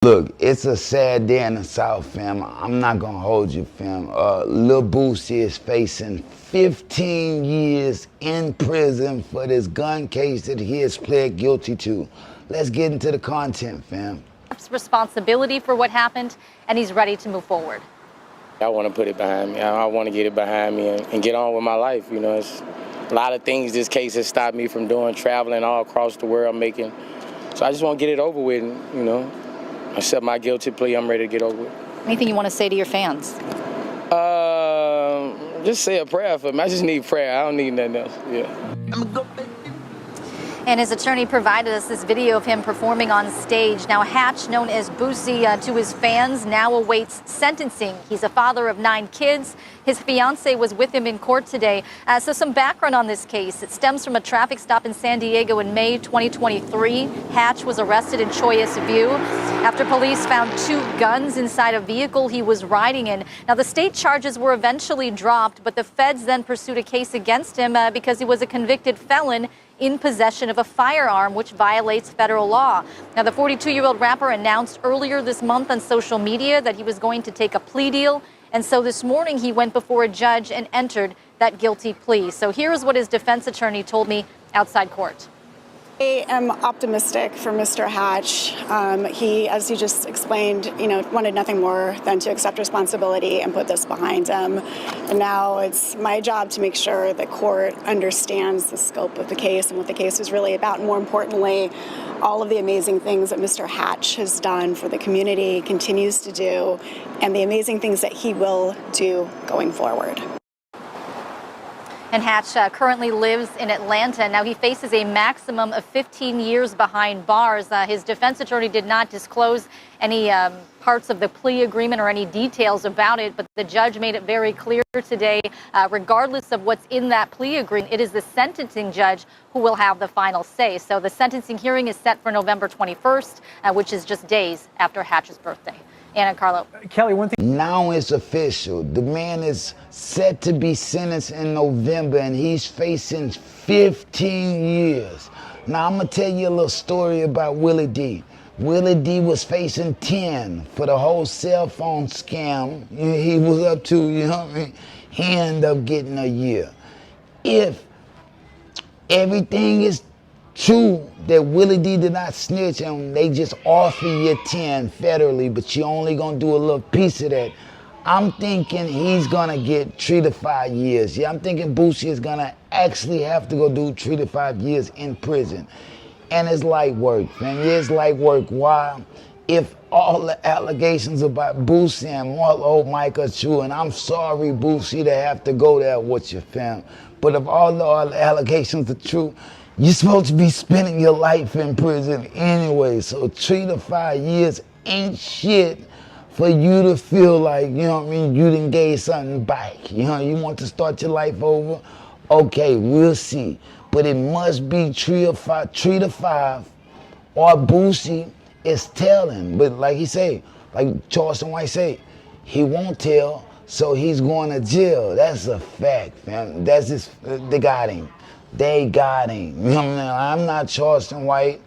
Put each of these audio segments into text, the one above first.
Look, it's a sad day in the South, fam. I'm not gonna hold you, fam. Lil Boosie is facing 15 years in prison for this gun case that he has pled guilty to. Let's get into the content, fam. Responsibility for what happened, and he's ready to move forward. I want to put it behind me. I want to get it behind me and get on with my life. You know, it's a lot of things this case has stopped me from doing, traveling all across the world, making. So I just want to get it over with, and, you know, accept my guilty plea. I'm ready to get over it. Anything you want to say to your fans? Just say a prayer for me. I just need prayer. I don't need nothing else. Yeah. And his attorney provided us this video of him performing on stage. Now, Hatch, known as Boosie to his fans, now awaits sentencing. He's a father of 9 kids. His fiancée was with him in court today. So some background on this case. It stems from a traffic stop in San Diego in May 2023. Hatch was arrested in Choias View after police found 2 guns inside a vehicle he was riding in. Now, the state charges were eventually dropped, but the feds then pursued a case against him because he was a convicted felon in possession of a firearm, which violates federal law. Now, the 42-year-old rapper announced earlier this month on social media that he was going to take a plea deal. And so this morning he went before a judge and entered that guilty plea. So here's what his defense attorney told me outside court. I am optimistic for Mr. Hatch. He, as you just explained, wanted nothing more than to accept responsibility and put this behind him. And now it's my job to make sure the court understands the scope of the case and what the case is really about. And more importantly, all of the amazing things that Mr. Hatch has done for the community, continues to do, and the amazing things that he will do going forward. And Hatch currently lives in Atlanta. Now, he faces a maximum of 15 years behind bars. His defense attorney did not disclose any parts of the plea agreement or any details about it, but the judge made it very clear today, regardless of what's in that plea agreement, it is the sentencing judge who will have the final say. So the sentencing hearing is set for November 21st, which is just days after Hatch's birthday. Anna, Carlo. Kelly, one thing. Now it's official. The man is set to be sentenced in November, and he's facing 15 years. Now, I'm going to tell you a little story about Willie D. Willie D was facing 10 for the whole cell phone scam he was up to, you know what I mean? He ended up getting a year. If everything is true that Willie D did not snitch and they just offer you 10 federally, but you only gonna do a little piece of that, I'm thinking he's gonna get 3 to 5 years. Yeah, I'm thinking Boosie is gonna actually have to go do 3 to 5 years in prison. And it's light work, man. Yeah, it's light work. Why? If all the allegations about Boosie and old Mike are true, and I'm sorry, Boosie, to have to go there with your fam, but if all the allegations are true, you're supposed to be spending your life in prison anyway, so 3 to 5 years ain't shit for you to feel like, you know what I mean, you done gave something back. You know, you want to start your life over? Okay, we'll see. But it must be 3 to 5, or Boosie is telling. But like he say, like Charleston White say, he won't tell, so he's going to jail. That's a fact, man. That's just, they got him. They got him. You know what I mean? I'm not Charleston White.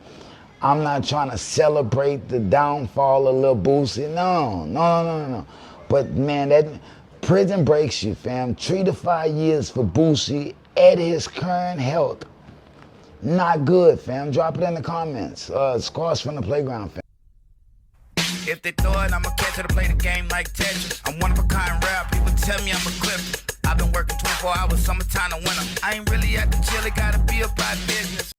I'm not trying to celebrate the downfall of Lil Boosie. No. But man, that prison breaks you, fam. 3 to 5 years for Boosie at his current health. Not good, fam. Drop it in the comments. Scores from the playground, fam. If they throw it, I'ma catch it to play the game like Tetris. I'm one of a kind rap. People tell me I'm a clip. I've been working 24 hours, summertime to winter. I ain't really at the chill, it gotta be about business.